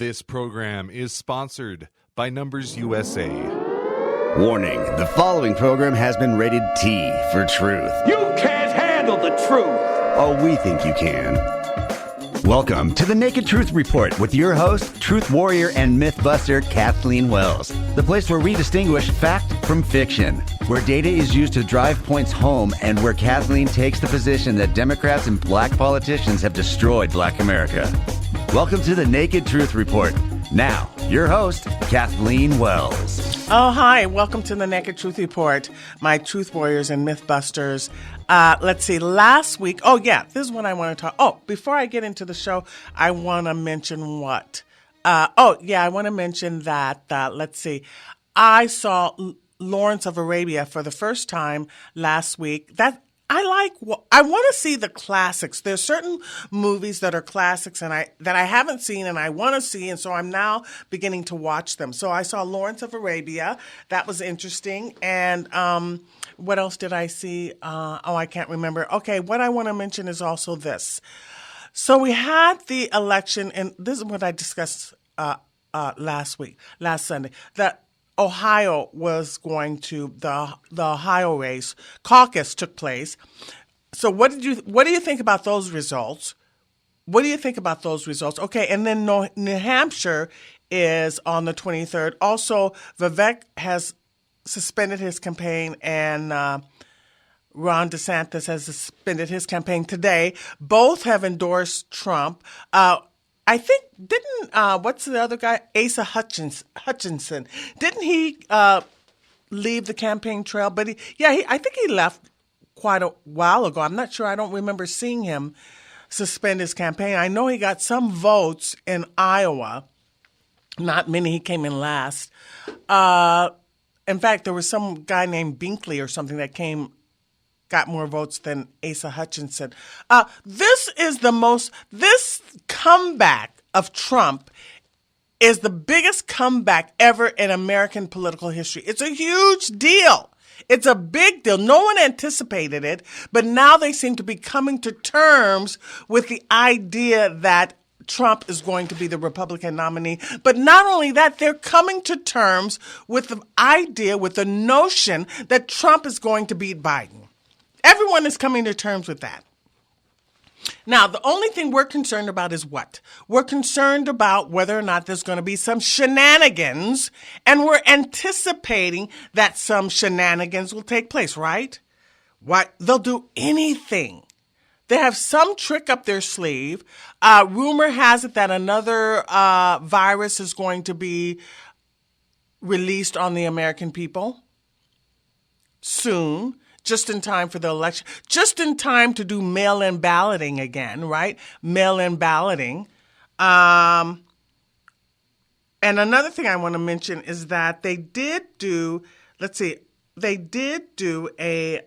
This program is sponsored by Numbers USA. Warning, the following program has been rated T for truth. You can't handle the truth. Oh, we think you can. Welcome to the Naked Truth Report with your host, truth warrior and mythbuster Kathleen Wells. The place where we distinguish fact from fiction, where data is used to drive points home, and where Kathleen takes the position that Democrats and black politicians have destroyed black America. Welcome to the Naked Truth Report. Now, your host, Kathleen Wells. Oh, hi. Welcome to the Naked Truth Report, my truth warriors and mythbusters. Let's see, last week, this is what I want to talk. Before I get into the show, I want to mention what? I want to mention that, I saw Lawrence of Arabia for the first time last week. I want to see the classics. There's certain movies that are classics that I haven't seen and I want to see, and so I'm now beginning to watch them. So I saw Lawrence of Arabia. That was interesting. And what else did I see? I can't remember. Okay, what I want to mention is also this. So we had the election, and this is what I discussed last Sunday, that Ohio was going to the Ohio race caucus took place. So what do you think about those results? Okay, and then New Hampshire is on the 23rd. Also, Vivek has suspended his campaign, and Ron DeSantis has suspended his campaign today. Both have endorsed Trump. I think, what's the other guy? Asa Hutchinson. Didn't he leave the campaign trail? But I think he left quite a while ago. I'm not sure. I don't remember seeing him suspend his campaign. I know he got some votes in Iowa. Not many. He came in last. In fact, there was some guy named Binkley or something that got more votes than Asa Hutchinson. This comeback of Trump is the biggest comeback ever in American political history. It's a huge deal. It's a big deal. No one anticipated it, but now they seem to be coming to terms with the idea that Trump is going to be the Republican nominee. But not only that, they're coming to terms with the idea, with the notion that Trump is going to beat Biden. Everyone is coming to terms with that. Now, the only thing we're concerned about is what? We're concerned about whether or not there's going to be some shenanigans, and we're anticipating that some shenanigans will take place, right? They'll do anything. They have some trick up their sleeve. Rumor has it that another virus is going to be released on the American people soon. Just in time for the election, just in time to do mail-in balloting again, right? Mail-in balloting. And another thing I want to mention is that they did do a,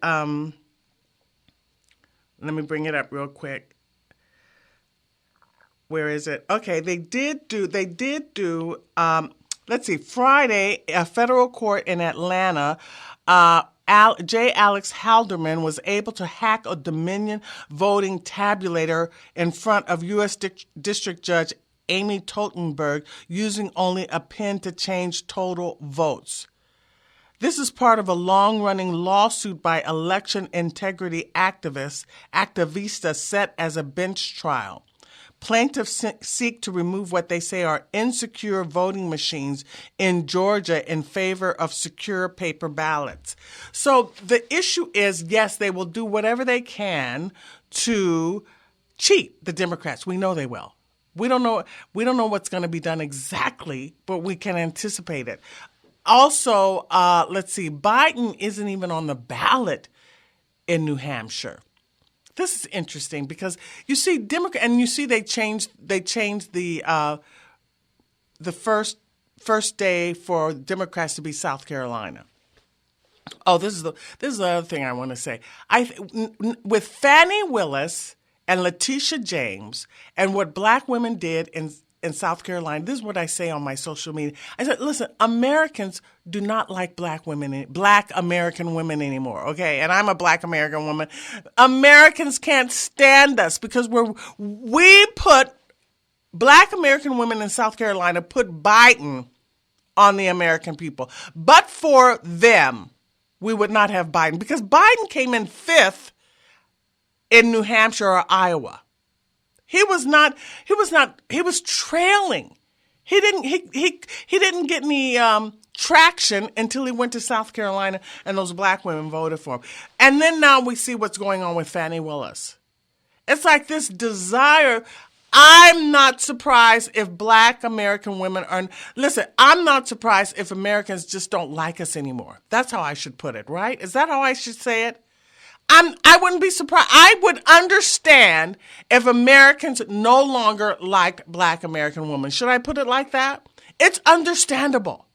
let me bring it up real quick. Where is it? Okay, they did do, Friday, a federal court in Atlanta, J. Alex Halderman was able to hack a Dominion voting tabulator in front of U.S. District Judge Amy Totenberg using only a pin to change total votes. This is part of a long-running lawsuit by election integrity activists set as a bench trial. Plaintiffs seek to remove what they say are insecure voting machines in Georgia in favor of secure paper ballots. So the issue is, yes, they will do whatever they can to cheat the Democrats. We know they will. We don't know what's going to be done exactly, but we can anticipate it. Also, Biden isn't even on the ballot in New Hampshire. This is interesting because you see they changed the first day for Democrats to be South Carolina. Oh, this is the other thing I want to say. With Fannie Willis and Letitia James and what black women did in South Carolina, this is what I say on my social media. I said, listen, Americans do not like black American women anymore, okay? And I'm a black American woman. Americans can't stand us because we put Black American women in South Carolina put Biden on the American people. But for them, we would not have Biden because Biden came in 5th in New Hampshire or Iowa. He was trailing. He didn't get any traction until he went to South Carolina and those black women voted for him. And then now we see what's going on with Fani Willis. It's like this desire. I'm not surprised if black American women are. Listen, I'm not surprised if Americans just don't like us anymore. That's how I should put it, right? Is that how I should say it? I wouldn't be surprised. I would understand if Americans no longer like black American women. Should I put it like that? It's understandable.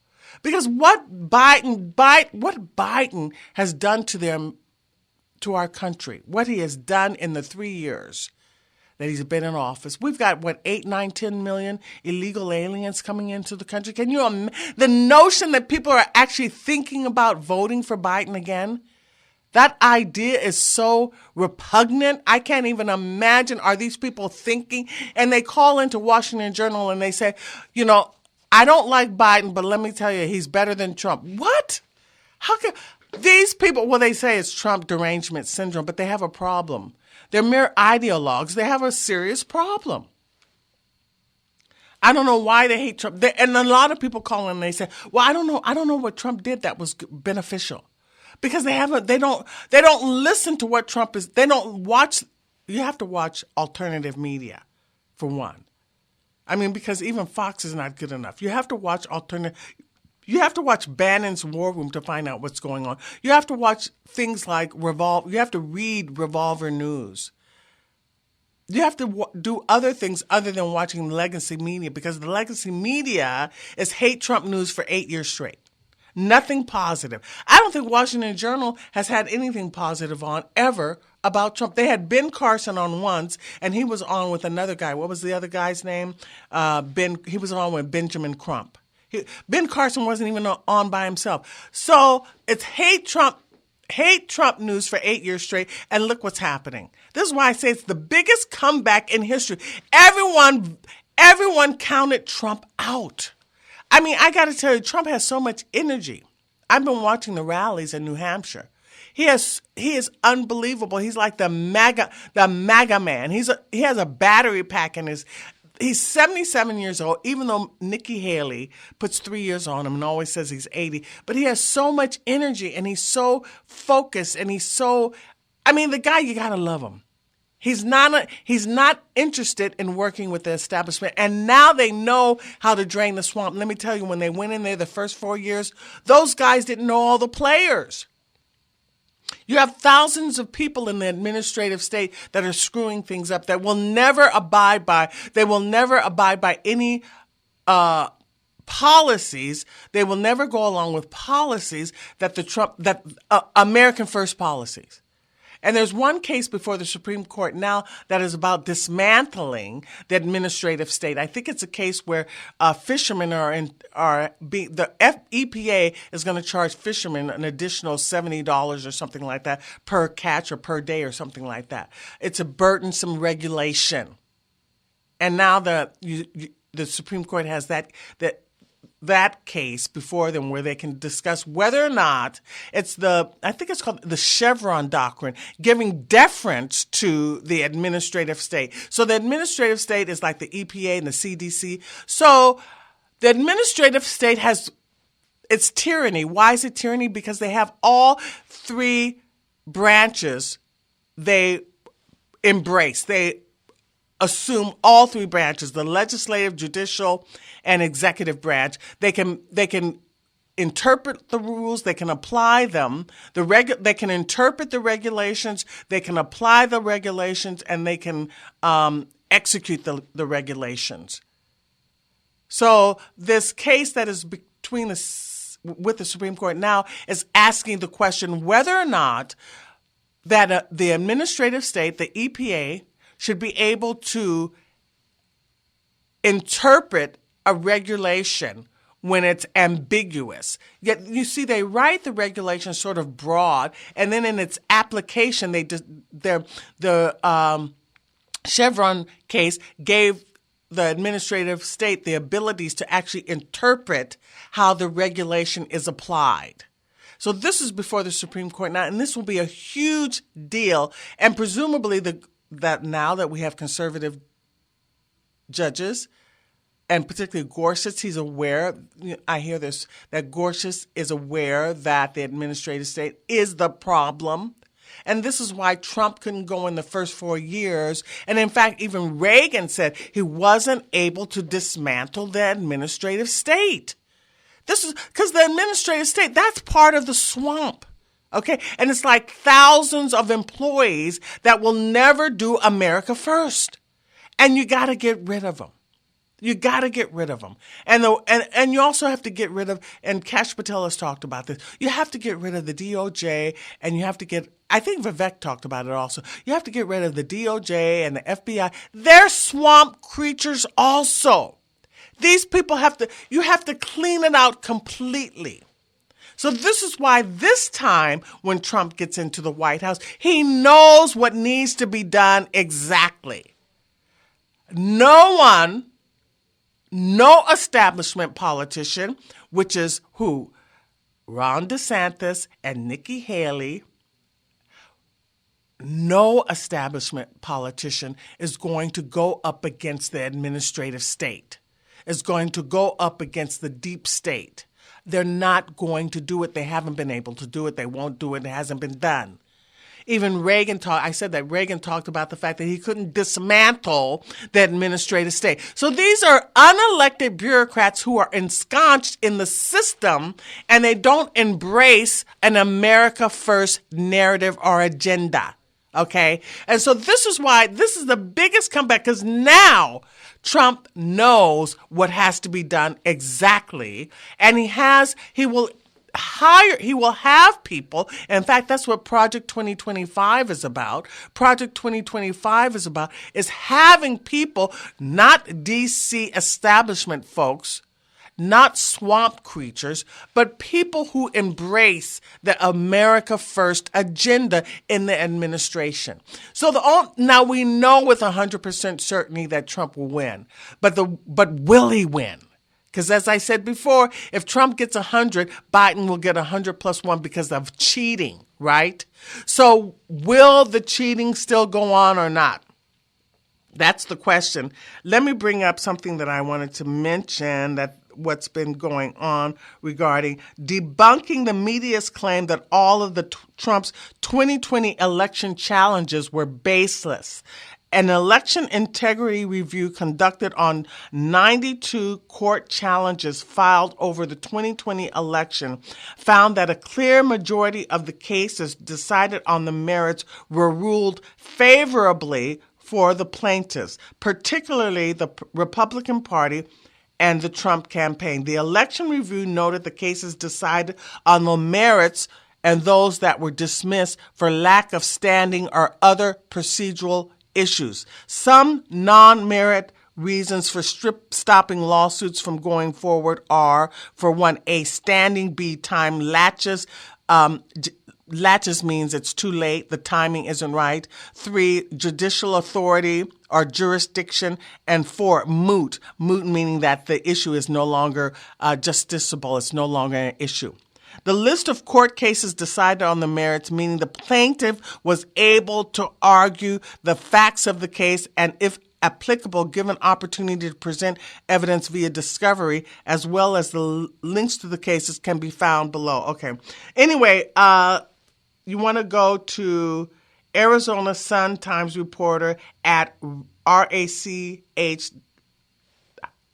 Because what Biden has done to our country, what he has done in the 3 years that he's been in office. We've got, 8, 9, 10 million illegal aliens coming into the country. Can you the notion that people are actually thinking about voting for Biden again? That idea is so repugnant. I can't even imagine. Are these people thinking? And they call into Washington Journal and they say, I don't like Biden, but let me tell you, he's better than Trump. What? How can these people, they say it's Trump derangement syndrome, but they have a problem. They're mere ideologues. They have a serious problem. I don't know why they hate Trump. And a lot of people call in and they say, well, I don't know what Trump did that was beneficial. Because they don't listen to what Trump is. They don't watch. You have to watch alternative media, for one. I mean, because even Fox is not good enough. You have to watch You have to watch Bannon's War Room to find out what's going on. You have to watch things like You have to read Revolver News. You have to do other things other than watching legacy media, because the legacy media is hate Trump news for 8 years straight. Nothing positive. I don't think Washington Journal has had anything positive on ever about Trump. They had Ben Carson on once, and he was on with another guy. What was the other guy's name? He was on with Benjamin Crump. Ben Carson wasn't even on by himself. So it's hate Trump news for 8 years straight, and look what's happening. This is why I say it's the biggest comeback in history. Everyone counted Trump out. I mean, I got to tell you, Trump has so much energy. I've been watching the rallies in New Hampshire. He is unbelievable. He's like the MAGA man. He has a battery pack in his. He's 77 years old, even though Nikki Haley puts 3 years on him and always says he's 80. But he has so much energy, and he's so focused, and the guy, you got to love him. He's not interested in working with the establishment. And now they know how to drain the swamp. Let me tell you, when they went in there the first 4 years, those guys didn't know all the players. You have thousands of people in the administrative state that are screwing things up, that will never abide by any policies. They will never go along with policies that American first policies. And there's one case before the Supreme Court now that is about dismantling the administrative state. I think it's a case where fishermen the EPA is going to charge fishermen an additional $70 or something like that per catch or per day or something like that. It's a burdensome regulation. And now the Supreme Court has that case before them where they can discuss whether or not I think it's called the Chevron doctrine, giving deference to the administrative state. So the administrative state is like the EPA and the CDC. So the administrative state it's tyranny. Why is it tyranny? Because they have all three branches they embrace. They assume all three branches, the legislative, judicial, and executive branch. They can interpret the rules, they can apply them, they can interpret the regulations, they can apply the regulations, and they can execute the regulations. So this case that is with the Supreme Court now is asking the question whether or not that the administrative state, the EPA, should be able to interpret a regulation when it's ambiguous. Yet you see, they write the regulation sort of broad, and then in its application, the Chevron case gave the administrative state the abilities to actually interpret how the regulation is applied. So this is before the Supreme Court now, and this will be a huge deal. And presumably that now that we have conservative judges, and particularly Gorsuch, he's aware, I hear this, that Gorsuch is aware that the administrative state is the problem. And this is why Trump couldn't go in the first 4 years. And in fact, even Reagan said he wasn't able to dismantle the administrative state. This is because the administrative state, that's part of the swamp. Okay? And it's like thousands of employees that will never do America first. And you got to get rid of them. You got to get rid of them. And you also have to get rid of, and Kash Patel has talked about this, you have to get rid of the DOJ, and you have to get, I think Vivek talked about it also, you have to get rid of the DOJ and the FBI. They're swamp creatures also. These people you have to clean it out completely. So this is why this time when Trump gets into the White House, he knows what needs to be done exactly. No establishment politician, which is who? Ron DeSantis and Nikki Haley. No establishment politician is going to go up against the administrative state, is going to go up against the deep state. They're not going to do it. They haven't been able to do it. They won't do it. It hasn't been done. Even Reagan I said that Reagan talked about the fact that he couldn't dismantle the administrative state. So these are unelected bureaucrats who are ensconced in the system, and they don't embrace an America First narrative or agenda. Okay? And so this is why this is the biggest comeback, because now Trump knows what has to be done exactly, and he will have people. In fact, that's what Project 2025 is about. Project 2025 is having people, not DC establishment folks, not swamp creatures, but people who embrace the America First agenda in the administration. So now we know with 100% certainty that Trump will win, but will he win? Because as I said before, if Trump gets 100, Biden will get 100 plus 1 because of cheating, right? So will the cheating still go on or not? That's the question. Let me bring up something that I wanted to mention, that what's been going on regarding debunking the media's claim that all of the Trump's 2020 election challenges were baseless. An election integrity review conducted on 92 court challenges filed over the 2020 election found that a clear majority of the cases decided on the merits were ruled favorably for the plaintiffs, particularly the Republican Party and the Trump campaign. The election review noted the cases decided on the merits and those that were dismissed for lack of standing or other procedural issues. Some non-merit reasons for stopping lawsuits from going forward are, for one, A, standing, B, time latches. Latches means it's too late, the timing isn't right. 3, judicial authority or jurisdiction. And 4, moot. Moot meaning that the issue is no longer justiciable, it's no longer an issue. The list of court cases decided on the merits, meaning the plaintiff was able to argue the facts of the case and, if applicable, given opportunity to present evidence via discovery, as well as the links to the cases can be found below. Okay. Anyway, you want to go to Arizona Sun-Times reporter at RACH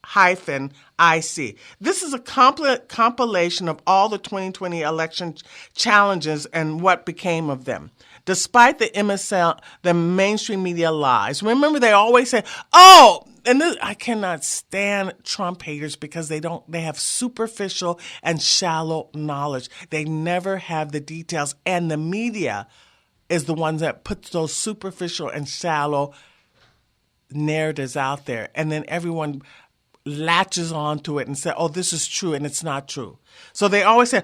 -IC. This is a compilation of all the 2020 election challenges and what became of them. Despite the mainstream media lies. Remember, they always say, I cannot stand Trump haters because they have superficial and shallow knowledge. They never have the details, and the media is the ones that puts those superficial and shallow narratives out there, and then everyone latches onto it and say, this is true, and it's not true. So they always say,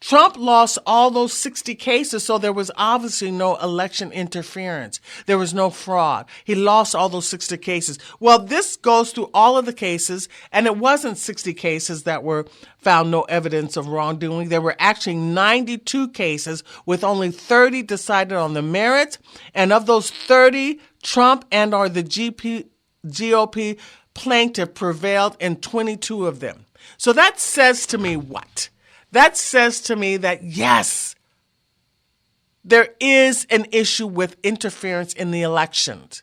Trump lost all those 60 cases, so there was obviously no election interference. There was no fraud. He lost all those 60 cases. Well, this goes through all of the cases, and it wasn't 60 cases that were found no evidence of wrongdoing. There were actually 92 cases with only 30 decided on the merits, and of those 30, Trump and or the GOP plaintiff prevailed in 22 of them. So that says to me what? That says to me that, yes, there is an issue with interference in the elections.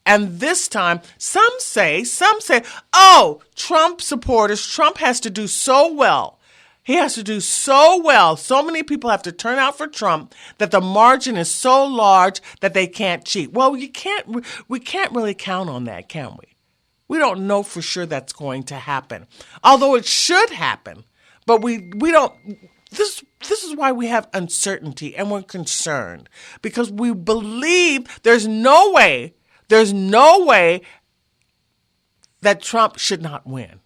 And this time, some say, oh, Trump supporters, Trump has to do so well. He has to do so well. So many people have to turn out for Trump that the margin is so large that they can't cheat. Well, we can't really count on that, can we? We don't know for sure that's going to happen, although it should happen. But we don't. This is why we have uncertainty and we're concerned, because we believe there's no way that Trump should not win,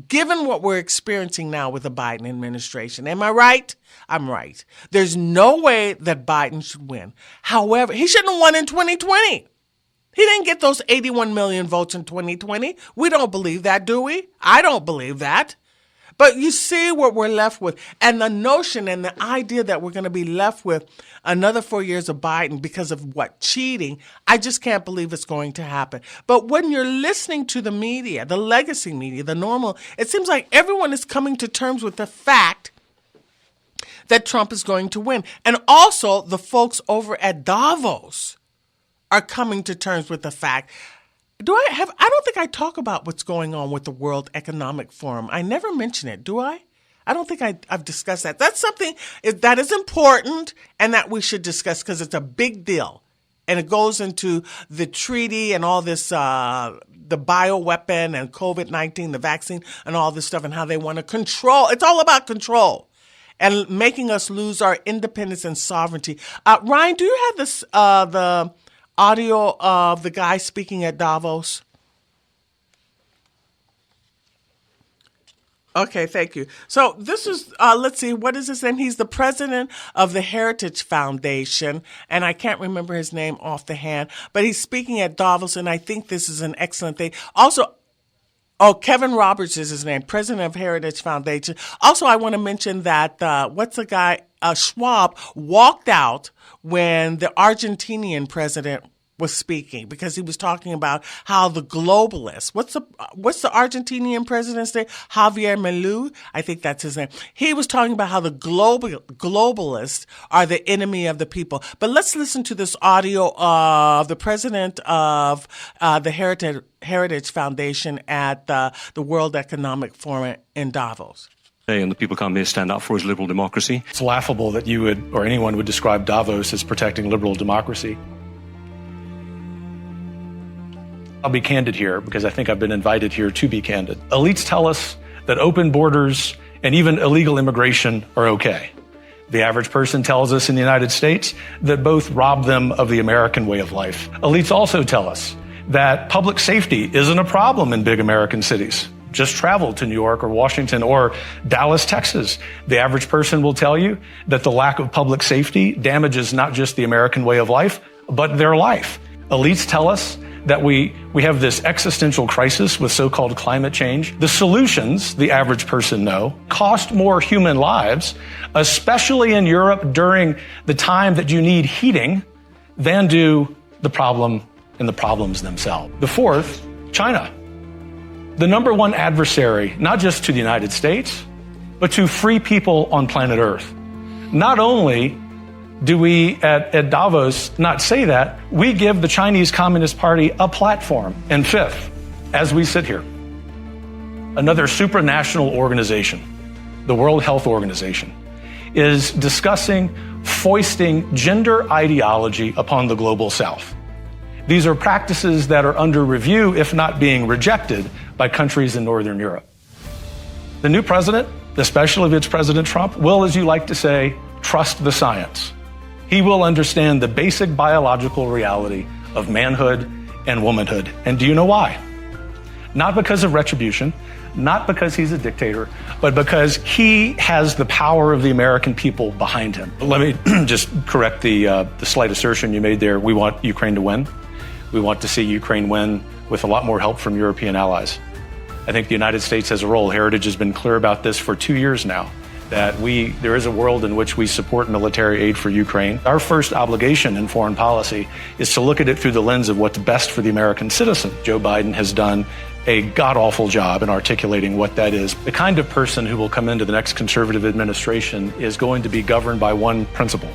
given what we're experiencing now with the Biden administration. Am I right? I'm right. There's no way that Biden should win. However, he shouldn't have won in 2020. He didn't get those 81 million votes in 2020. We don't believe that, do we? I don't believe that. But you see what we're left with. And the notion and the idea that we're going to be left with another 4 years of Biden because of what? Cheating. I just can't believe it's going to happen. But when you're listening to the media, the legacy media, the normal, it seems like everyone is coming to terms with the fact that Trump is going to win. And also the folks over at Davos are coming to terms with the fact. I don't think I talk about what's going on with the World Economic Forum. I never mention it, do I? I don't think I've discussed that. That's something that is important and that we should discuss because it's a big deal. And it goes into the treaty and all this, the bioweapon and COVID-19, the vaccine and all this stuff and how they want to control. It's all about control and making us lose our independence and sovereignty. Ryan, do you have this, the audio of the guy speaking at Davos? Okay, thank you. So this is, let's see, what is his name? He's the president of the Heritage Foundation, and I can't remember his name off the hand, but he's speaking at Davos, and I think this is an excellent thing. Also, Kevin Roberts is his name, president of Heritage Foundation. Also, I want to mention that, Schwab walked out when the Argentinian president was speaking because he was talking about how the globalists, what's the Argentinian president's name? Javier Milei, I think that's his name. He was talking about how the globalists are the enemy of the people. But let's listen to this audio of the president of the Heritage Foundation at the World Economic Forum in Davos. And the people come here stand up for his liberal democracy. It's laughable that you would, or anyone would describe Davos as protecting liberal democracy. I'll be candid here because I think I've been invited here to be candid. Elites tell us that open borders and even illegal immigration are okay. The average person tells us in the United States that both rob them of the American way of life. Elites also tell us that public safety isn't a problem in big American cities. Just travel to New York or Washington or Dallas, Texas. The average person will tell you that the lack of public safety damages not just the American way of life, but their life. Elites tell us that we have this existential crisis with so-called climate change. The solutions, the average person know, cost more human lives, especially in Europe during the time that you need heating, than do the problem and the problems themselves. The fourth, China. The number one adversary, not just to the United States, but to free people on planet Earth. Not only do we at Davos not say that, we give the Chinese Communist Party a platform. And fifth, as we sit here, another supranational organization, the World Health Organization, is discussing foisting gender ideology upon the global South. These are practices that are under review, if not being rejected, by countries in Northern Europe. The new president, especially Vice President Trump, will, as you like to say, trust the science. He will understand the basic biological reality of manhood and womanhood. And do you know why? Not because of retribution, not because he's a dictator, but because he has the power of the American people behind him. Let me just correct the slight assertion you made there. We want Ukraine to win. We want to see Ukraine win with a lot more help from European allies. I think the United States has a role. Heritage has been clear about this for 2 years now, that there is a world in which we support military aid for Ukraine. Our first obligation in foreign policy is to look at it through the lens of what's best for the American citizen. Joe Biden has done a god-awful job in articulating what that is. The kind of person who will come into the next conservative administration is going to be governed by one principle,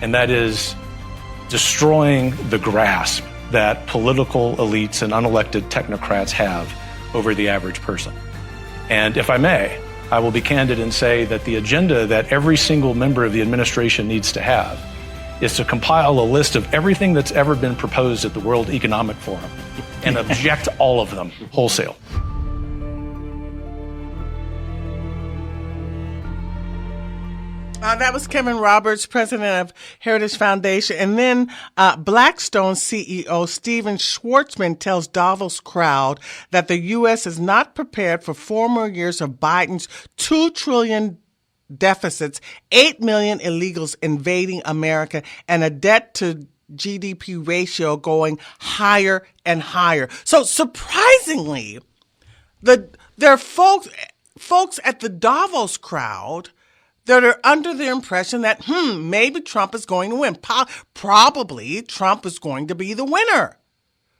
and that is destroying the grasp that political elites and unelected technocrats have over the average person. And if I may, I will be candid and say that the agenda that every single member of the administration needs to have is to compile a list of everything that's ever been proposed at the World Economic Forum and object all of them wholesale. That was Kevin Roberts, president of Heritage Foundation. And then Blackstone CEO Steven Schwartzman tells Davos crowd that the U.S. is not prepared for 4 more years of Biden's $2 trillion deficits, 8 million illegals invading America, and a debt to GDP ratio going higher and higher. So surprisingly, there are folks at the Davos crowd that are under the impression that, maybe Trump is going to win. Probably Trump is going to be the winner.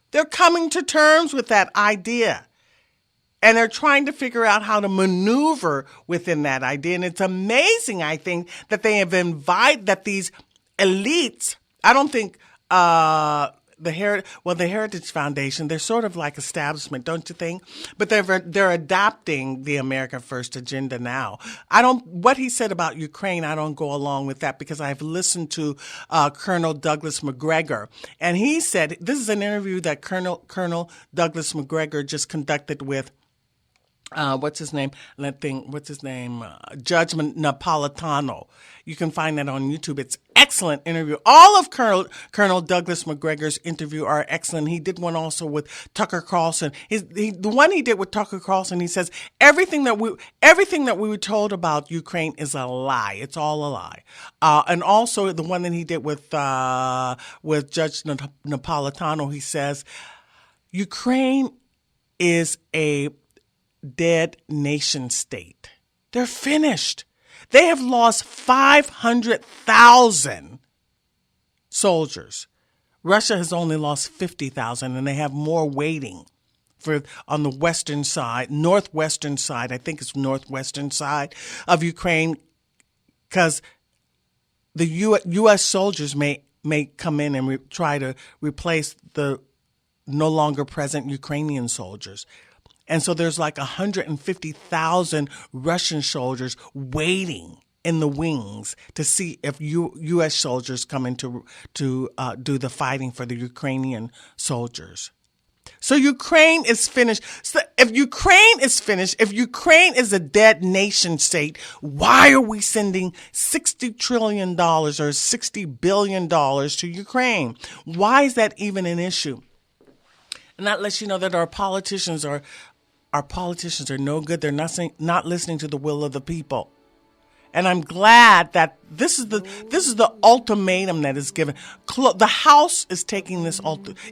They're coming to terms with that idea. And they're trying to figure out how to maneuver within that idea. And it's amazing, I think, that they have invited, that these elites, I don't think the Heritage Foundation, they're sort of like establishment, don't you think? But they're adopting the America First agenda now. What he said about Ukraine, I don't go along with that because I've listened to Colonel Douglas Macgregor, and he said, this is an interview that Colonel Douglas Macgregor just conducted with Judge Napolitano. You can find that on YouTube. It's excellent interview. All of Colonel Douglas Macgregor's interview are excellent. He did one also with Tucker Carlson. The one he did with Tucker Carlson, he says everything that we were told about Ukraine is a lie. It's all a lie. And also the one that he did with Judge Napolitano, he says Ukraine is a dead nation state. They're finished. They have lost 500,000 soldiers. Russia has only lost 50,000, and they have more waiting on the western side, northwestern side. I think it's northwestern side of Ukraine, because the U.S. soldiers may come in and try to replace the no longer present Ukrainian soldiers. And so there's like 150,000 Russian soldiers waiting in the wings to see if U.S. soldiers come in to do the fighting for the Ukrainian soldiers. So Ukraine is finished. So if Ukraine is finished, if Ukraine is a dead nation state, why are we sending $60 trillion or $60 billion to Ukraine? Why is that even an issue? And that lets you know that our politicians are no good. They're not listening to the will of the people. And I'm glad that this is the ultimatum that is given. The House is taking this,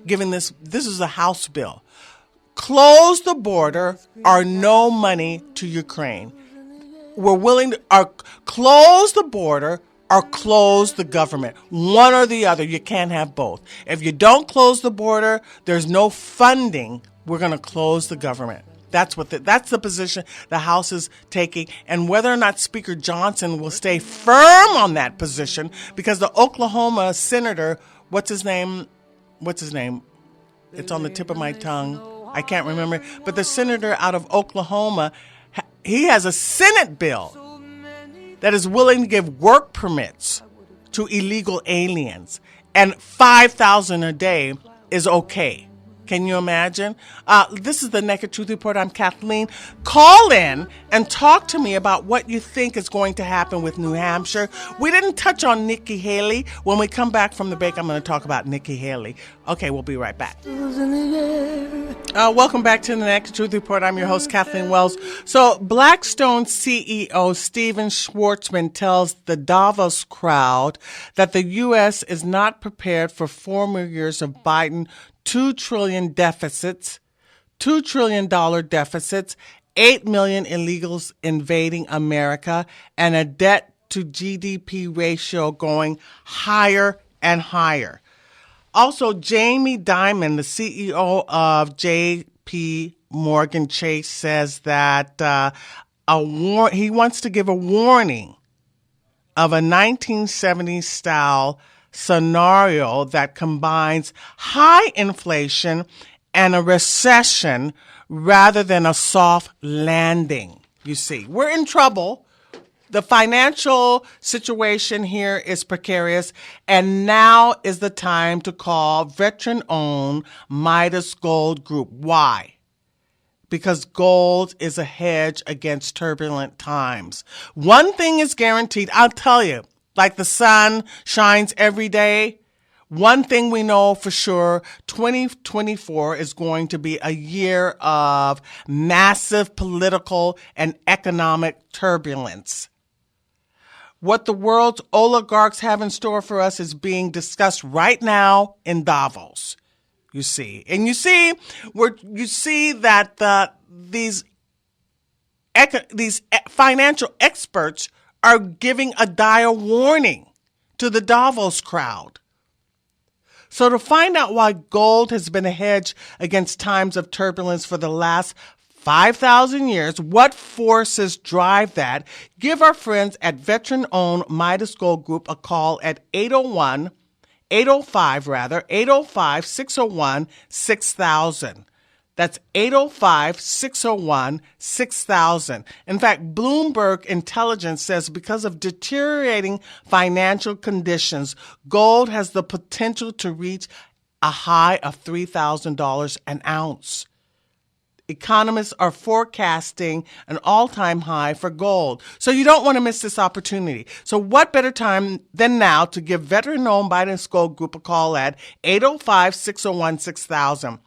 giving this is a House bill. Close the border or no money to Ukraine. We're willing to close the border or close the government. One or the other. You can't have both. If you don't close the border, there's no funding. We're going to close the government. That's the position the House is taking, and whether or not Speaker Johnson will stay firm on that position, because the Oklahoma senator, what's his name? It's on the tip of my tongue. I can't remember. But the senator out of Oklahoma, he has a Senate bill that is willing to give work permits to illegal aliens, and $5,000 a day is okay. Can you imagine? This is the Naked Truth Report. I'm Kathleen. Call in and talk to me about what you think is going to happen with New Hampshire. We didn't touch on Nikki Haley. When we come back from the break, I'm going to talk about Nikki Haley. Okay, we'll be right back. Welcome back to the Naked Truth Report. I'm your host, Kathleen Wells. So, Blackstone CEO Steven Schwartzman tells the Davos crowd that the U.S. is not prepared for 4 more years of Biden $2 trillion deficits, $2 trillion deficits, 8 million illegals invading America, and a debt to GDP ratio going higher and higher. Also, Jamie Dimon, the CEO of JP Morgan Chase, says that he wants to give a warning of a 1970s style scenario that combines high inflation and a recession rather than a soft landing. You see, we're in trouble. The financial situation here is precarious, and now is the time to call veteran-owned Midas Gold Group. Why? Because gold is a hedge against turbulent times. One thing is guaranteed, I'll tell you, like the sun shines every day, one thing we know for sure, 2024 is going to be a year of massive political and economic turbulence. What the world's oligarchs have in store for us is being discussed right now in Davos. You see, and you see that these financial experts are giving a dire warning to the Davos crowd. So to find out why gold has been a hedge against times of turbulence for the last 5,000 years, what forces drive that, give our friends at veteran-owned Midas Gold Group a call at 805-601-6000. That's 805-601-6000. In fact, Bloomberg Intelligence says because of deteriorating financial conditions, gold has the potential to reach a high of $3,000 an ounce. Economists are forecasting an all-time high for gold. So you don't want to miss this opportunity. So what better time than now to give veteran-owned Midas Gold Group a call at 805-601-6000.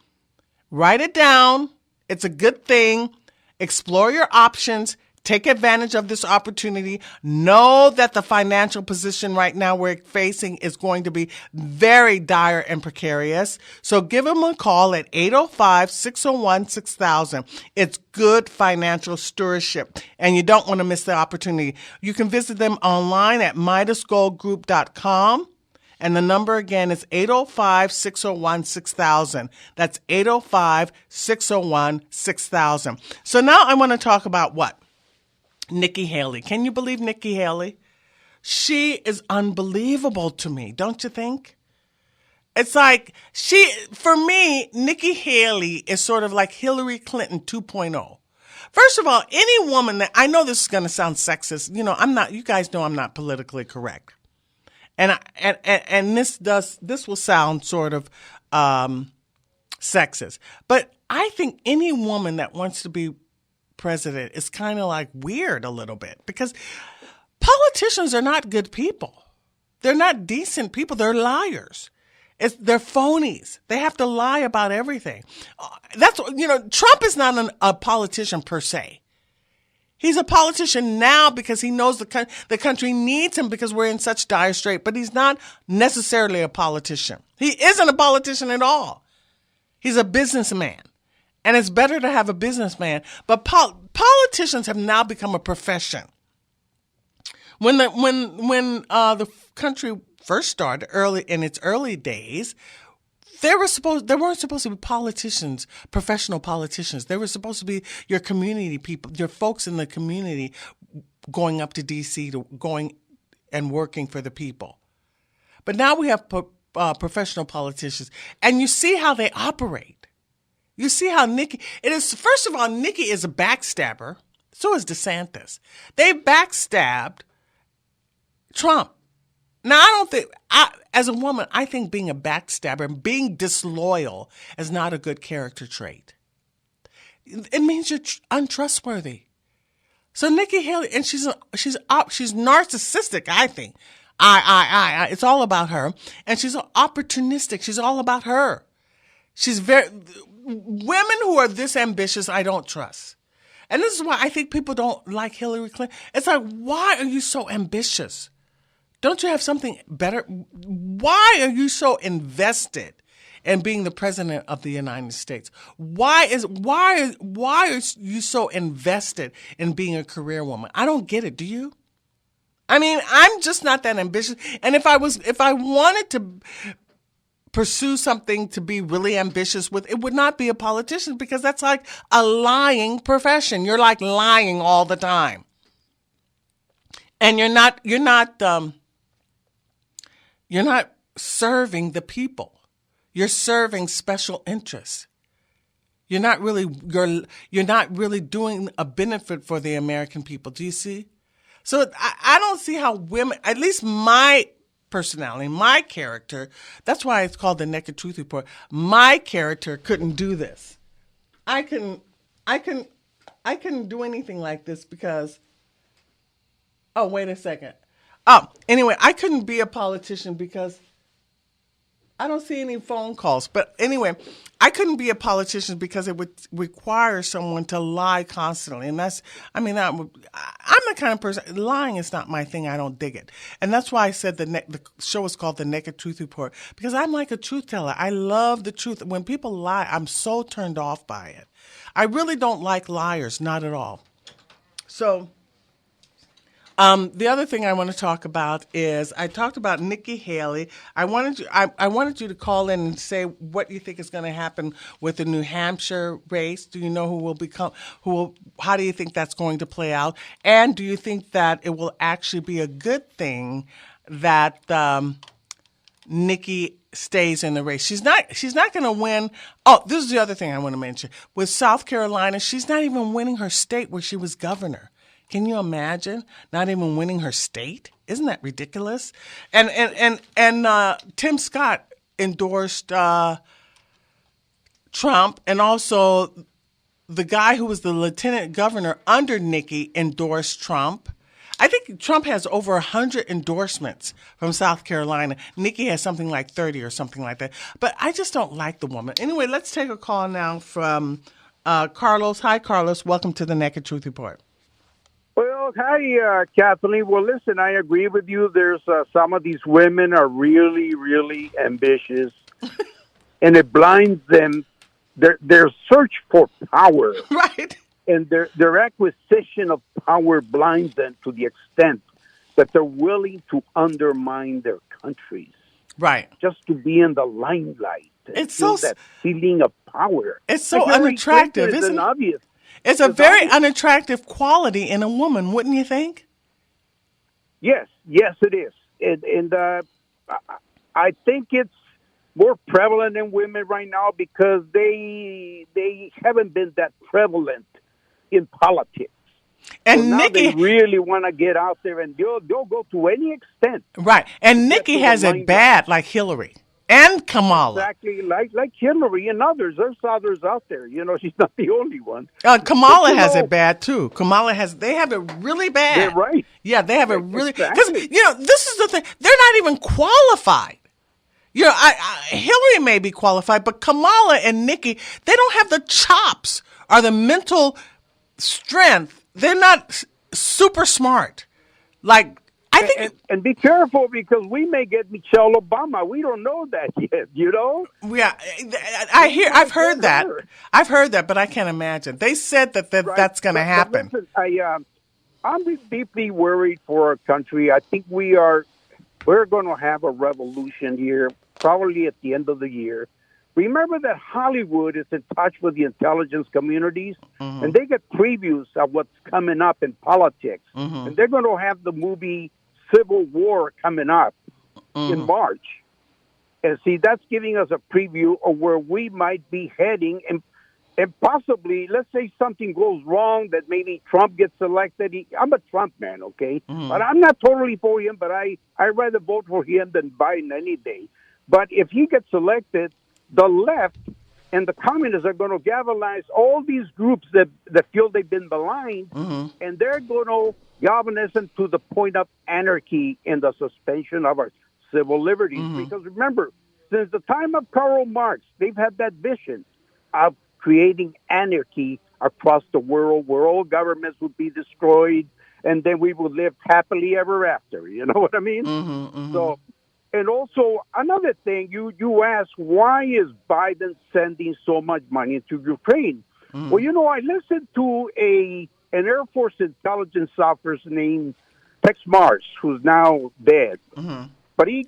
Write it down. It's a good thing. Explore your options. Take advantage of this opportunity. Know that the financial position right now we're facing is going to be very dire and precarious. So give them a call at 805-601-6000. It's good financial stewardship, and you don't want to miss the opportunity. You can visit them online at MidasGoldGroup.com. And the number again is 805-601-6000. That's 805-601-6000. So now I want to talk about what? Nikki Haley. Can you believe Nikki Haley? She is unbelievable to me, don't you think? It's like for me, Nikki Haley is sort of like Hillary Clinton 2.0. First of all, any woman that, I know this is going to sound sexist. You guys know I'm not politically correct. And this will sound sort of sexist, but I think any woman that wants to be president is kind of like weird a little bit, because politicians are not good people. They're not decent people. They're liars. They're phonies. They have to lie about everything. Trump is not a politician per se. He's a politician now because he knows the country needs him because we're in such dire strait, but he's not necessarily a politician. He isn't a politician at all. He's a businessman, and it's better to have a businessman. But politicians have now become a profession. When the country first started in its early days, they weren't supposed to be politicians, professional politicians. They were supposed to be your community people, your folks in the community going up to D.C. going and working for the people. But now we have professional politicians, and you see how they operate. You see how first of all, Nikki is a backstabber. So is DeSantis. They backstabbed Trump. Now, I don't think, as a woman, I think being a backstabber and being disloyal is not a good character trait. It means you're untrustworthy. So Nikki Haley, and she's narcissistic, I think. It's all about her. And she's opportunistic. She's all about her. Women who are this ambitious, I don't trust. And this is why I think people don't like Hillary Clinton. It's like, why are you so ambitious? Don't you have something better? Why are you so invested in being the president of the United States? Why are you so invested in being a career woman? I don't get it. Do you? I mean, I'm just not that ambitious. And if I wanted to pursue something to be really ambitious with, it would not be a politician, because that's like a lying profession. You're like lying all the time. And you're not serving the people. You're serving special interests. You're not really doing a benefit for the American people. Do you see? So I don't see how women, at least my personality, my character, that's why it's called the Naked Truth Report. My character couldn't do this. I couldn't do anything like this because, oh, wait a second. Oh, anyway, I couldn't be a politician because I don't see any phone calls. But anyway, I couldn't be a politician because it would require someone to lie constantly. And I'm the kind of person, lying is not my thing. I don't dig it. And that's why I said the show is called The Naked Truth Report, because I'm like a truth teller. I love the truth. When people lie, I'm so turned off by it. I really don't like liars, not at all. So the other thing I want to talk about is I talked about Nikki Haley. I wanted you to call in and say what you think is going to happen with the New Hampshire race. Do you know how do you think that's going to play out? And do you think that it will actually be a good thing that Nikki stays in the race? She's not going to win. Oh, this is the other thing I want to mention. With South Carolina, she's not even winning her state where she was governor. Can you imagine not even winning her state? Isn't that ridiculous? And Tim Scott endorsed Trump, and also the guy who was the lieutenant governor under Nikki endorsed Trump. I think Trump has over 100 endorsements from South Carolina. Nikki has something like 30 or something like that. But I just don't like the woman. Anyway, let's take a call now from Carlos. Hi, Carlos. Welcome to the Naked Truth Report. Well, hi, Kathleen. Well, listen, I agree with you. There's some of these women are really, really ambitious, and it blinds them. Their search for power, right, and their acquisition of power blinds them to the extent that they're willing to undermine their countries, right, just to be in the limelight. It's so that feeling of power. It's so unattractive, isn't it? Obvious. It's a very unattractive quality in a woman, wouldn't you think? Yes, it is. And I think it's more prevalent in women right now because they haven't been that prevalent in politics. And so now Nikki they really want to get out there, and they'll go to any extent. Right. And Nikki has it bad, like Hillary. And Kamala. Exactly, like Hillary and others. There's others out there. You know, she's not the only one. Kamala has it bad, too. They have it really bad. They're right. Yeah, they have it really... Exactly. Because, this is the thing. They're not even qualified. Hillary may be qualified, but Kamala and Nikki, they don't have the chops or the mental strength. They're not super smart. Like... I think, and be careful because we may get Michelle Obama. We don't know that yet, you know? Yeah, I've heard that. I've heard that, but I can't imagine. They said that's going to happen. Listen, I'm deeply worried for our country. I think we're going to have a revolution here, probably at the end of the year. Remember that Hollywood is in touch with the intelligence communities, and they get previews of what's coming up in politics. And they're going to have the movie Civil War coming up in March. And see, that's giving us a preview of where we might be heading. And and possibly, let's say something goes wrong that maybe Trump gets elected. I'm a Trump man, okay? But I'm not totally for him, but I'd rather vote for him than Biden any day. But if he gets elected, the left and the communists are going to galvanize all these groups that feel they've been maligned, and they're going to galvanize them to the point of anarchy and the suspension of our civil liberties. Because remember, since the time of Karl Marx, they've had that vision of creating anarchy across the world where all governments would be destroyed and then we would live happily ever after. You know what I mean? So, and also another thing, you asked, why is Biden sending so much money to Ukraine? Well, you know, I listened to an Air Force intelligence officer named Tex Mars, who's now dead. But he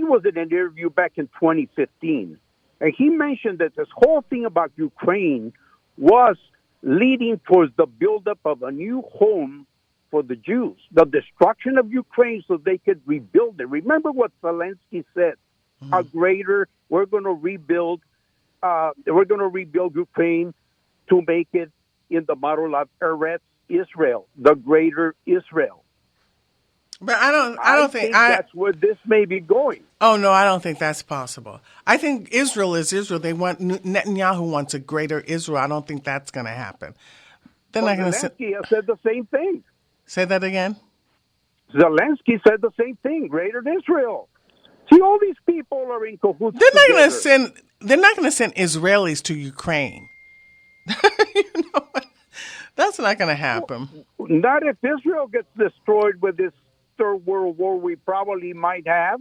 was in an interview back in 2015. And he mentioned that this whole thing about Ukraine was leading towards the buildup of a new home for the Jews, the destruction of Ukraine so they could rebuild it. Remember what Zelensky said, we're going to rebuild Ukraine to make it in the model of Eretz Israel, the greater Israel. But I don't think that's where this may be going. Oh no, I don't think that's possible. I think Israel is Israel. Netanyahu wants a greater Israel. I don't think that's going to happen. They're not going to Zelensky has said the same thing. Say that again. Zelensky said the same thing. Greater Israel. See, all these people are in cahoots. They're not going to send Israelis to Ukraine. You know what? That's not going to happen. Not if Israel gets destroyed with this third world war we probably might have.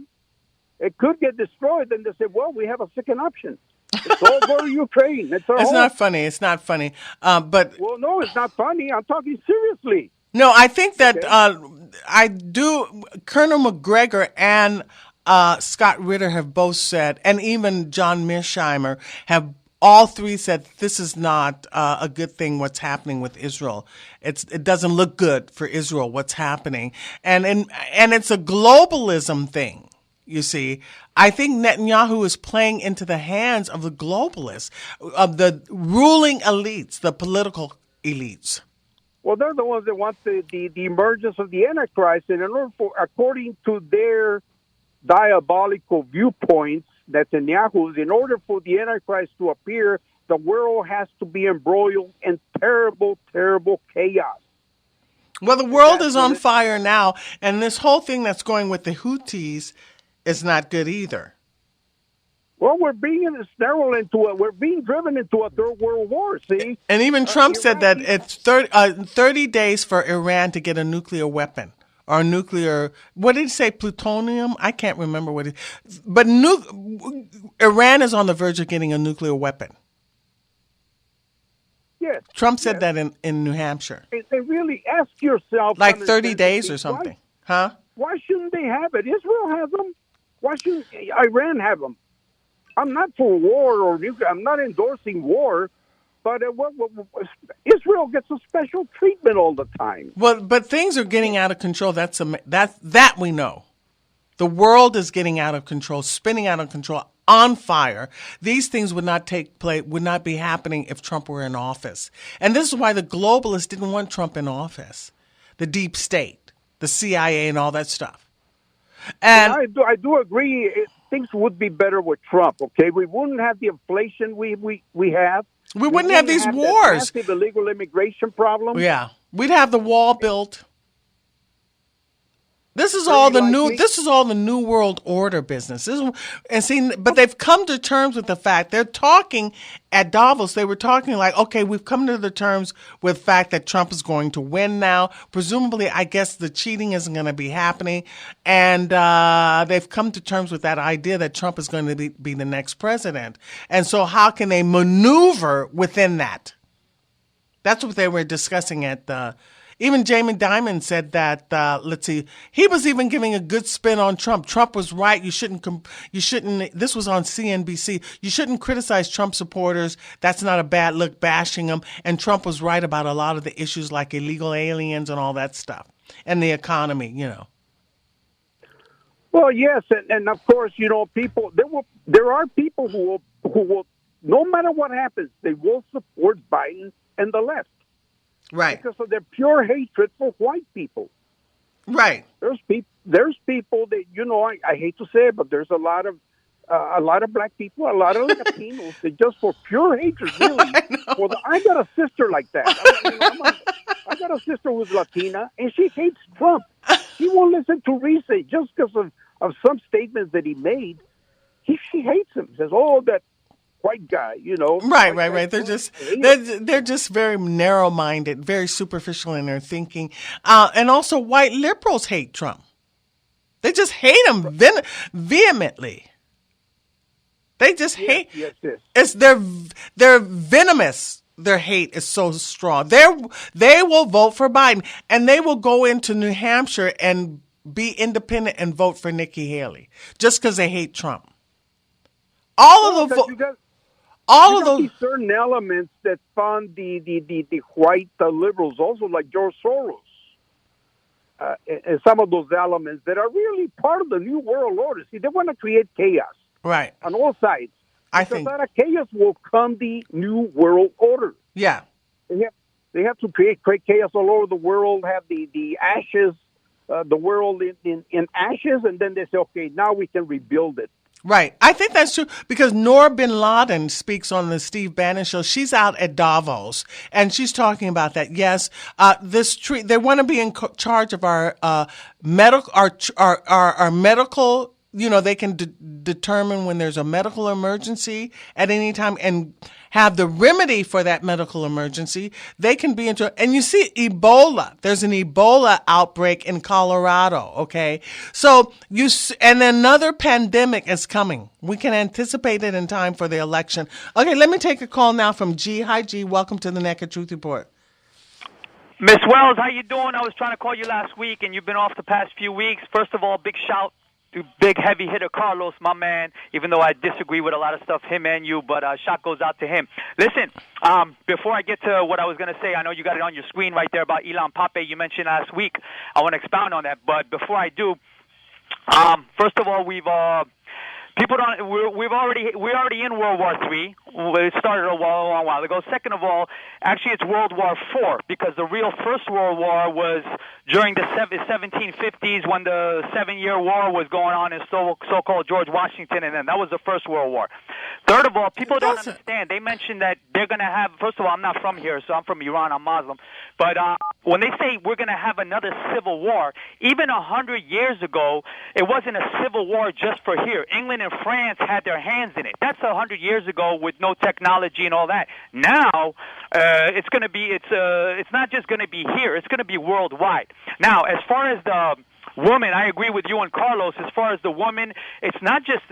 It could get destroyed, and they say, well, we have a second option. It's all go to Ukraine. It's not funny. It's not funny. But well, no, it's not funny. I'm talking seriously. No, I think that I do. Colonel McGregor and Scott Ritter have both said, and even John Mearsheimer have all three said this is not a good thing. What's happening with Israel? It doesn't look good for Israel. What's happening? And it's a globalism thing. You see, I think Netanyahu is playing into the hands of the globalists, of the ruling elites, the political elites. Well, they're the ones that want the emergence of the Antichrist, and in order according to their diabolical viewpoints, Netanyahu's, in order for the Antichrist to appear, the world has to be embroiled in terrible, terrible chaos. Well, the world is on fire now, and this whole thing that's going with the Houthis is not good either. Well, we're being driven into a third world war, see? And even Trump said that it's 30 days for Iran to get a nuclear weapon or nuclear, what did he say, plutonium? I can't remember what it is. But Iran is on the verge of getting a nuclear weapon. Yes. Trump said that in New Hampshire. And really ask yourself. Like 30 days or something. Huh? Why shouldn't they have it? Israel has them. Why shouldn't Iran have them? I'm not for war or nuclear. I'm not endorsing war, but Israel gets a special treatment all the time. Well, but things are getting out of control. That we know. The world is getting out of control, spinning out of control, on fire. These things would not take place, would not be happening if Trump were in office. And this is why the globalists didn't want Trump in office. The deep state, the CIA, and all that stuff. And I do agree. Things would be better with Trump. Okay, we wouldn't have the inflation we have. We wouldn't have these wars. Massive illegal immigration problem. Yeah, we'd have the wall built. This is all the new. This is all the new world order business. But they've come to terms with the fact they're talking at Davos. They were talking like, okay, we've come to the terms with the fact that Trump is going to win now. Presumably, I guess the cheating isn't going to be happening, and they've come to terms with that idea that Trump is going to be the next president. And so, how can they maneuver within that? That's what they were discussing at the. Even Jamie Dimon said that, he was even giving a good spin on Trump. Trump was right. You shouldn't, this was on CNBC. You shouldn't criticize Trump supporters. That's not a bad look, bashing them. And Trump was right about a lot of the issues like illegal aliens and all that stuff and the economy, you know. Well, yes. And of course, you know, there are people who will no matter what happens, they will support Biden and the left. Right. Because of their pure hatred for white people. Right. There's people that, I hate to say it, but there's a lot of black people, a lot of Latinos that just for pure hatred, really. I got a sister like that. I got a sister who's Latina, and she hates Trump. She won't listen to reason just because of some statements that he made. She hates him. Says, "Oh, that white guy," Right. They're just very narrow-minded, very superficial in their thinking, and also white liberals hate Trump. They just hate him vehemently. They just hate. Yes. It's they're venomous. Their hate is so strong. They will vote for Biden, and they will go into New Hampshire and be independent and vote for Nikki Haley just because they hate Trump. All of those certain elements that fund the white liberals, also like George Soros, and some of those elements that are really part of the New World Order. See, they want to create chaos, right, on all sides. I think out of chaos will come the New World Order. Yeah, they have to create chaos all over the world. Have the ashes, the world in ashes, and then they say, okay, now we can rebuild it. Right. I think that's true because Noor bin Laden speaks on the Steve Bannon show. She's out at Davos and she's talking about that. Yes, they want to be in charge of our medical. They can determine when there's a medical emergency at any time and have the remedy for that medical emergency. They can be and you see Ebola. There's an Ebola outbreak in Colorado. Okay. So and another pandemic is coming. We can anticipate it in time for the election. Okay. Let me take a call now from G. Hi, G. Welcome to the Naked Truth Report. Miss Wells, how you doing? I was trying to call you last week and you've been off the past few weeks. First of all, big shout to big heavy hitter Carlos, my man, even though I disagree with a lot of stuff, him and you, but shot goes out to him. Listen, before I get to what I was going to say, I know you got it on your screen right there about Ilan Pape you mentioned last week. I want to expound on that, but before I do, first of all, we're already in World War III. It started a long while ago. Second of all, actually it's World War IV because the real First World War was during the 1750s when the 7-Year War was going on in so-called George Washington, and then that was the First World War. Third of all, people don't understand. They mentioned that they're going to have, first of all, I'm not from here, so I'm from Iran, I'm Muslim. But when they say we're going to have another civil war, even 100 years ago, it wasn't a civil war just for here. England and France had their hands in it. That's 100 years ago with no technology and all that. Now, it's going to be, it's not just going to be here, it's going to be worldwide. Now, as far as the woman, I agree with you and Carlos. As far as the woman, it's not just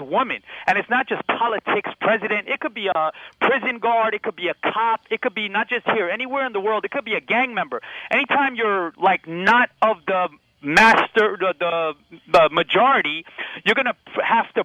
women, and it's not just politics, president. It could be a prison guard, it could be a cop, it could be not just here, anywhere in the world. It could be a gang member. Anytime you're like not of the the majority, you're going to have to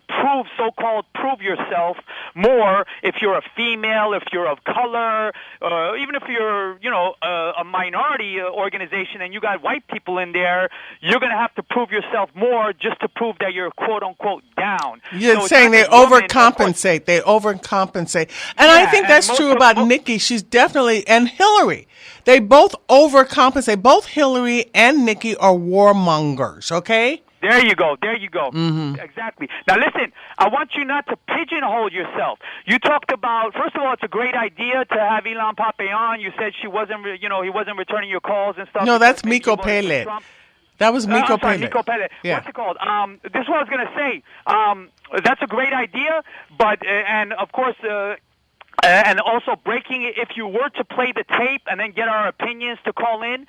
prove yourself more if you're a female, if you're of color, even if you're, a minority organization and you got white people in there, you're going to have to prove yourself more just to prove that you're quote unquote down. You're saying they overcompensate. They overcompensate. And I think that's true about Nikki. She's definitely, and Hillary. They both overcompensate. Both Hillary and Nikki are warmongers, okay? There you go. Mm-hmm. Exactly. Now listen, I want you not to pigeonhole yourself. You talked about, first of all, it's a great idea to have Ilan Pape on. You said he wasn't returning your calls and stuff. No, that's Miko Pellet. That was Miko Pellet. Miko Pellet. Yeah. What's it called? This is what I was going to say. That's a great idea, but, and of course, and also breaking it, if you were to play the tape and then get our opinions to call in.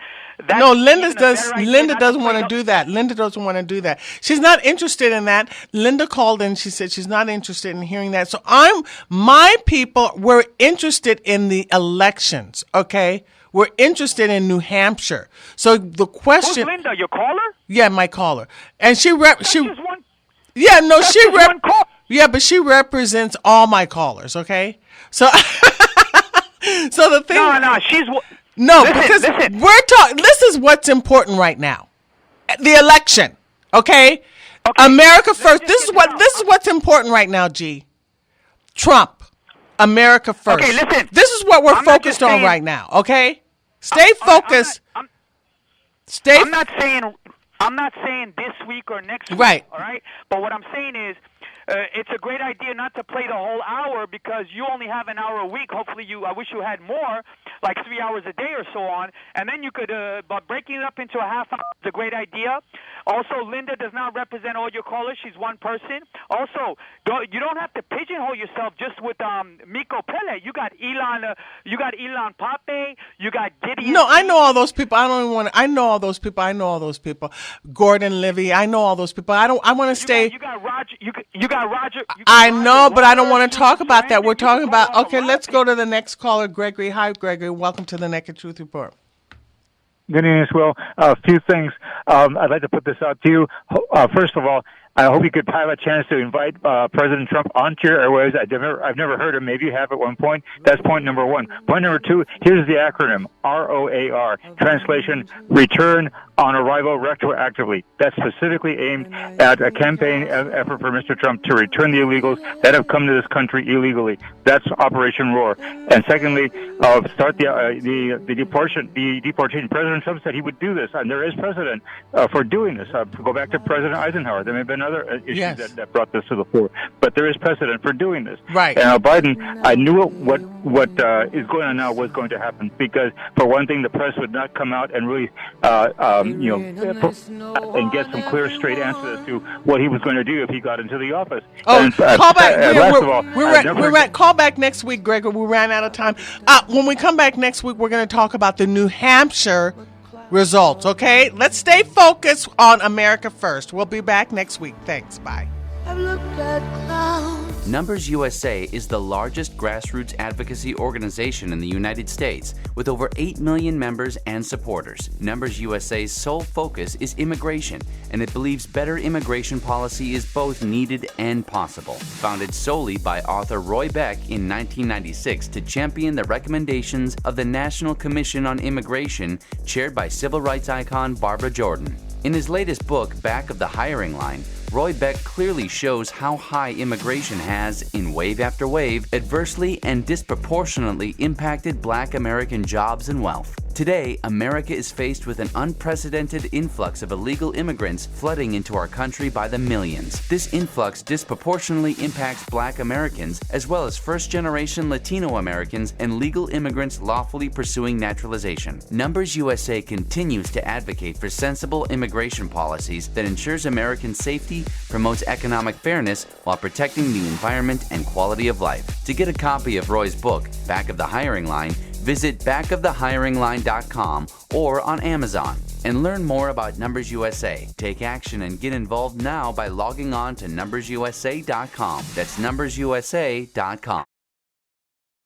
No, Linda doesn't want to do that. Linda doesn't want to do that. She's not interested in that. Linda called in. She said she's not interested in hearing that. So my people, we're interested in the elections, okay? We're interested in New Hampshire. So the question. Who's Linda, your caller? Yeah, my caller. And she just one. Yeah, no, that's one call. Yeah, but she represents all my callers, okay? So, so the thing. No, she's. No, listen. We're talking. This is what's important right now, the election. Okay, America first. This is what's important right now, G. Trump, America first. Okay, listen. This is what we're I'm not focused just on saying- right now, okay? Stay focused. I'm not saying this week or next week. Right. All right. But what I'm saying is, it's a great idea not to play the whole hour because you only have an hour a week. Hopefully, I wish you had more, like 3 hours a day or so on, and then you could. But breaking it up into a half hour is a great idea. Also, Linda does not represent all your callers. She's one person. Also, you don't have to pigeonhole yourself just with Miko Pele. You got Elon. You got Elon Pape. You got Gideon. No, I know all those people. I don't even want to. I know all those people. I know all those people. Gordon Livy. I know all those people. I want to stay. You got Roger. You got Roger. I know, but I don't want to talk about that. We're talking about. Okay, let's go to the next caller, Gregory. Hi, Gregory. Welcome to the Naked Truth Report. Good evening, Will. A few things. I'd like to put this out to you. First of all, I hope you could have a chance to invite President Trump onto your airwaves. I've never heard him. Maybe you have at one point. That's point number one. Point number two, here's the acronym, ROAR. Translation, Return on Arrival Retroactively. That's specifically aimed at a campaign effort for Mr. Trump to return the illegals that have come to this country illegally. That's Operation Roar. And secondly, start the deportation. President Trump said he would do this, and there is precedent for doing this. Go back to President Eisenhower. There may have been other issues that brought this to the fore, but there is precedent for doing this. Right. And Biden, I knew what is going on now was going to happen because, for one thing, the press would not come out and really, and get some clear, straight answers as to what he was going to do if he got into the office. Oh, and, call back. last of all, Call back next week, Gregor. We ran out of time. When we come back next week, we're going to talk about the New Hampshire results, okay? Let's stay focused on America first. We'll be back next week. Thanks. Bye. Numbers USA is the largest grassroots advocacy organization in the United States with over 8 million members and supporters. Numbers USA's sole focus is immigration, and it believes better immigration policy is both needed and possible. Founded solely by author Roy Beck in 1996 to champion the recommendations of the National Commission on Immigration, chaired by civil rights icon Barbara Jordan. In his latest book, Back of the Hiring Line, Roy Beck clearly shows how high immigration has, in wave after wave, adversely and disproportionately impacted Black American jobs and wealth. Today, America is faced with an unprecedented influx of illegal immigrants flooding into our country by the millions. This influx disproportionately impacts Black Americans, as well as first-generation Latino Americans and legal immigrants lawfully pursuing naturalization. Numbers USA continues to advocate for sensible immigration policies that ensures American safety, promotes economic fairness while protecting the environment and quality of life. To get a copy of Roy's book, Back of the Hiring Line, visit backofthehiringline.com or on Amazon and learn more about Numbers USA. Take action and get involved now by logging on to numbersusa.com. That's numbersusa.com.